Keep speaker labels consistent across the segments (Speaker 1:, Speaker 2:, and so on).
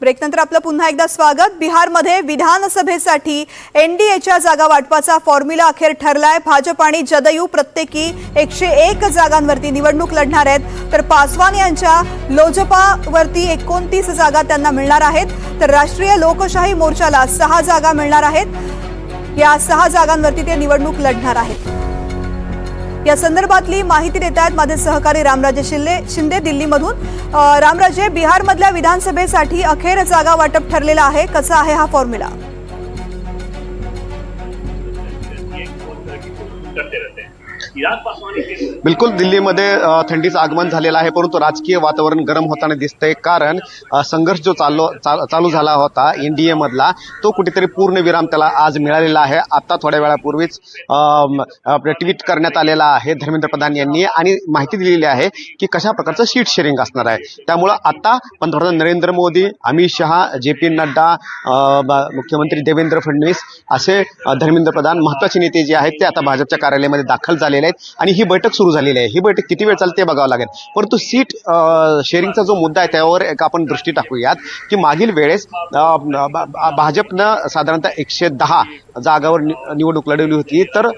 Speaker 1: ब्रेकनंतर आपलं पुन्हा एकदा स्वागत। बिहारमध्ये विधानसभेसाठी एनडीएच्या जागा वाटपाचा फॉर्म्युला अखेर ठरलाय। भाजप आणि जदयू प्रत्येकी 101 जागांवरती निवडणूक लढणार आहेत, तर पासवान यांच्या लोजपावरती 29 जागा त्यांना मिळणार आहेत, तर राष्ट्रीय लोकशाही मोर्चाला 6 जागा मिळणार आहेत। या 6 जागांवरती ते निवडणूक लढणार आहेत। या संदर्भातली माहिती देत आहेत माझे सहकारी रामराजे शिंदे दिल्लीमधून। रामराजे, बिहारमधल्या विधानसभेसाठी अखेर जागा वाटप ठरलेला आहे, कसा आहे हा फॉर्म्युला?
Speaker 2: बिल्कुल, दिल्लीमध्ये थंडीचं आगमन झालेलं आहे, परंतु राजकीय वातावरण गरम होताना दिसतंय। कारण संघर्ष जो चालू झाला होता एनडीए मधला, तो कुठेतरी पूर्णविराम त्याला आज मिळालेला आहे। आता थोड्या वेळापूर्वीच ट्विट करण्यात आलेला आहे धर्मेंद्र प्रधान यांनी, आणि माहिती दिलेली आहे की कशा प्रकारचं सीट शेअरिंग असणार आहे। त्यामुळं आता पंतप्रधान नरेंद्र मोदी, अमित शहा, JP नड्डा, मुख्यमंत्री देवेंद्र फडणवीस असे धर्मेंद्र प्रधान महत्त्वाचे नेते जे आहेत ते आता भाजपच्या कार्यालयामध्ये दाखल झालेले आहेत, आणि ही बैठक सुरू झालेली आहे। ही बैठक किती वेळ चालते बघावं लागेल, परंतु सीट शेअरिंगचा जो मुद्दा आहे त्यावर एक आपण दृष्टी टाकूयात की मागील वेळेस भाजपनं साधारणतः 110 जागावर निवडणूक लढवली होती, तर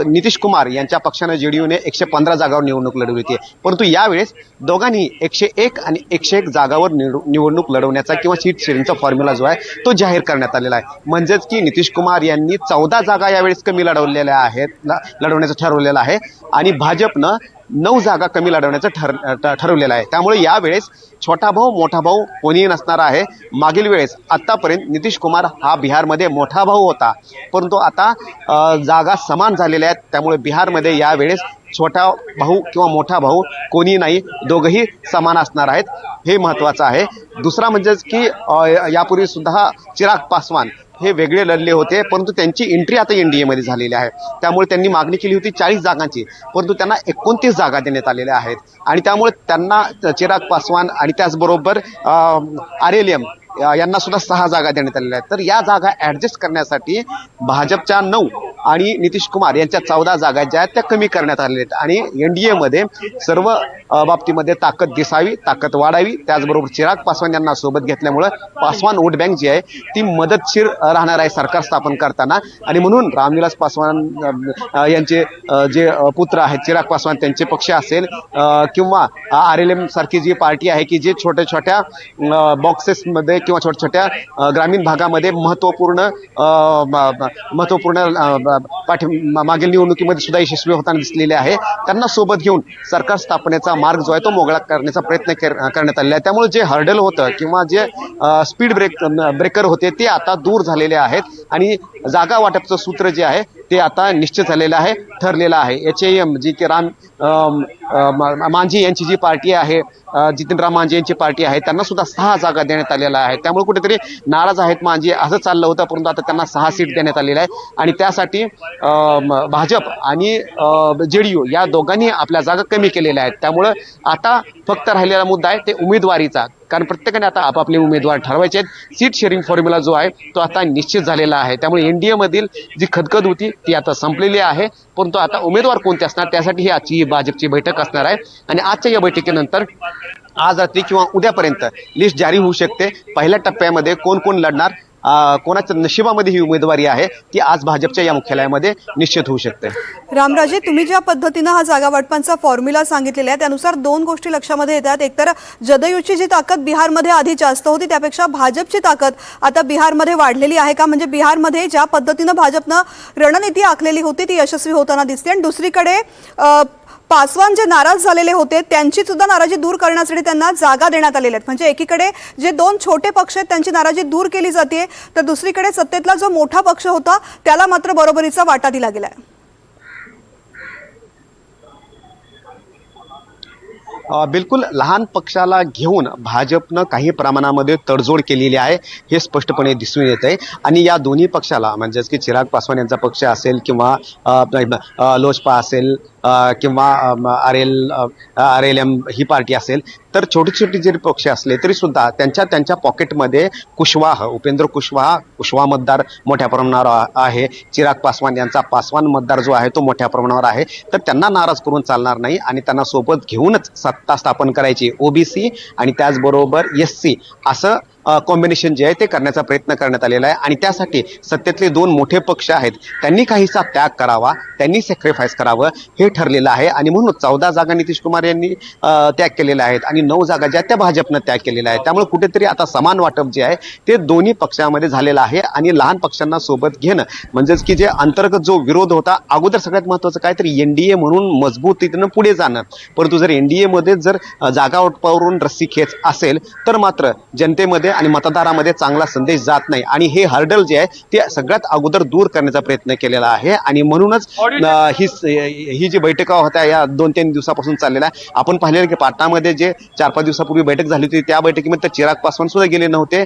Speaker 2: नितीश कुमार यांच्या पक्षाने JDUने 115 जागावर निवडणूक लढवली होती। परंतु यावेळेस दोघांनी 101 आणि 101 जागावर निवडणूक लढवण्याचा किंवा सीट शेअरिंगचा फॉर्म्युला जो आहे तो जाहीर करण्यात आलेला आहे। म्हणजेच की नितीश कुमार यांनी 14 जागा यावेळेस कमी लढवलेल्या आहेत, लढवण्याचं ठरवलेलं आहे, आणि भाजपनं 9 जागा कमी लढवण्याचं ठरवलेलं आहे। त्यामुळे यावेळेस छोटा भाऊ मोठा भाऊ कोणीही नसणार आहे। मागील वेळेस आतापर्यंत नितीश कुमार हा बिहारमध्ये मोठा भाऊ होता, परंतु आता जागा समान झालेल्या आहेत। त्यामुळे बिहारमध्ये यावेळेस छोटा भाऊ किंवा मोठा भाऊ कोणी नाही, दोघंही समान असणार आहेत, हे महत्त्वाचं आहे। दुसरा म्हणजेच की यापूर्वी सुद्धा चिराग पासवान हे वेगळे लढले होते, परंतु त्यांची एंट्री आता एनडीएमध्ये झालेली आहे। त्यामुळे त्यांनी मागणी केली होती 40 जागांची, परंतु त्यांना 29 जागा देण्यात आलेल्या आहेत, आणि त्यामुळे त्यांना चिराग पासवान आणि त्याचबरोबर RLM यांना सुद्धा 6 जागा देण्यात आलेल्या आहेत। तर या जागा ॲडजस्ट करण्यासाठी भाजपच्या 9 आणि नितीश कुमार यांच्या 14 जागा ज्या आहेत त्या कमी करण्यात आलेल्या आहेत, आणि एनडीएमध्ये सर्व बाबतीमध्ये ताकद दिसावी, ताकद वाढावी। त्याचबरोबर चिराग पासवान यांना सोबत घेतल्यामुळं पासवान वोट बँक जी आहे ती मदतशीर राहणार आहे सरकार स्थापन करताना, आणि म्हणून रामविलास पासवान यांचे जे पुत्र आहेत चिराग पासवान त्यांचे पक्ष असेल किंवा RLM सारखी जी पार्टी आहे की जे छोट्या छोट्या बॉक्सेसमध्ये किंवा छोट्या छोट्या ग्रामीण भागामध्ये महत्त्वपूर्ण मागील निवडणुकीमध्ये सुद्धा यशस्वी होताना दिसलेले आहे, त्यांना सोबत घेऊन सरकार स्थापनेचा मार्ग जो आहे तो मोकळा करण्याचा प्रयत्न करण्यात आलेला आहे। त्यामुळे जे हर्डल होतं किंवा जे स्पीड ब्रेकर होते ते आता दूर झालेले आहेत, आणि जागा वाटपचं सूत्र जे आहे ते आता निश्चित झालेलं आहे, ठरलेलं आहे। HAM जी की मांझी यांची जी पार्टी आहे, जितेंद्रराव मांझी यांची पार्टी आहे, त्यांना सुद्धा 6 जागा देण्यात आलेल्या आहेत। त्यामुळे कुठेतरी नाराज आहेत मांझी असं चाललं होतं, परंतु आता त्यांना 6 सीट देण्यात आलेल्या आहे, आणि त्यासाठी भाजप आणि JDU या दोघांनी आपल्या जागा कमी केलेल्या आहेत। त्यामुळं आता फक्त राहिलेला मुद्दा आहे ते उमेदवारीचा, कारण प्रत्येकाने आता आपापले उमेदवार ठरवायचे आहेत। सीट शेअरिंग फॉर्म्युला जो आहे तो आता निश्चित झालेला आहे, त्यामुळे एनडीए मधील जी खदखद होती ती आता संपलेली आहे, परंतु आता उमेदवार कोणते असणार त्यासाठी ही आजची भाजपची बैठक असणार आहे, आणि आजच्या या बैठकीनंतर आज रात्री किंवा उद्यापर्यंत लिस्ट जारी होऊ शकते। पहिल्या टप्प्यामध्ये कोण कोण लढणार, कोणाच्या नशिबामध्ये ही उमेदवारी आहे ती आज भाजपच्या या मुख्यालयामध्ये निश्चित होऊ शकते।
Speaker 1: रामराजे, तुम्ही ज्या पद्धतीनं हा जागा वाटपांचा फॉर्म्युला सांगितलेला आहे त्यानुसार 2 गोष्टी लक्षामध्ये येतात। एकतर जदयूची जी ताकद बिहारमध्ये आधी जास्त होती त्यापेक्षा भाजपची ताकद आता बिहारमध्ये वाढलेली आहे का? म्हणजे बिहारमध्ये ज्या पद्धतीनं भाजपनं रणनीती आखलेली होती ती यशस्वी होताना दिसते, आणि दुसरीकडे पासवान जे नाराज झालेले होते त्यांची सुद्धा नाराजी दूर करण्यासाठी त्यांना जागा देण्यात आलेल्या आहेत। म्हणजे एकीकडे जे 2 छोटे पक्ष आहेत त्यांची नाराजी दूर केली जाते, तर दुसरीकडे सत्तेतला जो मोठा पक्ष होता त्याला मात्र बरोबरीचा वाटा दिला गेलाय।
Speaker 2: बिलकुल, लहान पक्षाला घेऊन भाजपनं काही प्रमाणामध्ये तडजोड केलेली आहे हे स्पष्टपणे दिसून येत आहे, आणि या दोन्ही पक्षाला म्हणजेच की चिराग पासवान यांचा पक्ष असेल किंवा लोजपा असेल किंवा RLM ही पार्टी असेल, तर छोटी छोटी जरी पक्ष असले तरी सुद्धा त्यांच्या पॉकेटमध्ये उपेंद्र कुशवाहा मतदार मोठ्या प्रमाणावर आहे, चिराग पासवान यांचा पासवान मतदार जो आहे तो मोठ्या प्रमाणावर आहे, तर त्यांना नाराज करून चालणार नाही, आणि त्यांना सोबत घेऊनच सत्ता स्थापन करायची। OBC आणि त्याचबरोबर SC असं कॉम्बिनेशन जे आहे ते करण्याचा प्रयत्न करण्यात आलेला आहे आणि त्यासाठी सत्तेतले दोन मोठे पक्ष आहेत त्यांनी काहीसा त्याग करावा, त्यांनी सॅक्रिफाईस करावं हे ठरलेलं आहे आणि म्हणून 14 जागा नितीश कुमार यांनी त्याग केलेल्या आहेत आणि 9 जागा ज्या त्या भाजपनं त्याग केलेल्या आहेत. त्यामुळे कुठेतरी आता समान वाटप जे आहे ते दोन्ही पक्षामध्ये झालेलं आहे आणि लहान पक्षांना सोबत घेणं म्हणजेच की जे अंतर्गत जो विरोध होता अगोदर सगळ्यात महत्त्वाचं काय तर एनडीए म्हणून मजबूतीनं पुढे जाणं, परंतु जर एनडीए मध्ये जर जागा वाटपावरून रस्सीखेच असेल तर मात्र जनतेमध्ये आणि मतदारामध्ये चांगला संदेश जात नाही आणि हे हर्डल जे आहे ते सगळ्यात अगोदर दूर करण्याचा प्रयत्न केलेला आहे आणि म्हणूनच ही जी बैठका होत्या या 2-3 दिवसापासून चाललेल्या आहे. आपण पाहिलेलं की पाटणामध्ये जे 4-5 दिवसापूर्वी बैठक झाली होती त्या बैठकीमध्ये चिराग पासवान सुद्धा गेले नव्हते,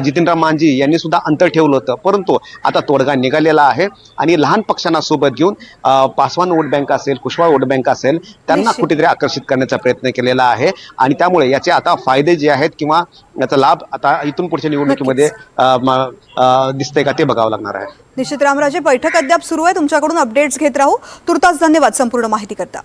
Speaker 2: जितेंद्र मांझी यांनी सुद्धा अंतर ठेवलं होतं, परंतु आता तोडगा निघालेला आहे आणि लहान पक्षांना सोबत घेऊन पासवान वोट बँक असेल, कुशवाहा वोट बँक असेल त्यांना कुठेतरी आकर्षित करण्याचा प्रयत्न केलेला आहे आणि त्यामुळे याचे आता फायदे जे आहेत किंवा याचा लाभ आता इथून पुढच्या निवडणुकीमध्ये दिसतंय का ते बघावं लागणार आहे.
Speaker 1: निश्चित रामराजे, बैठक अद्याप सुरू आहे, तुमच्याकडून अपडेट्स घेत राहू. तुर्तास धन्यवाद संपूर्ण माहिती करता.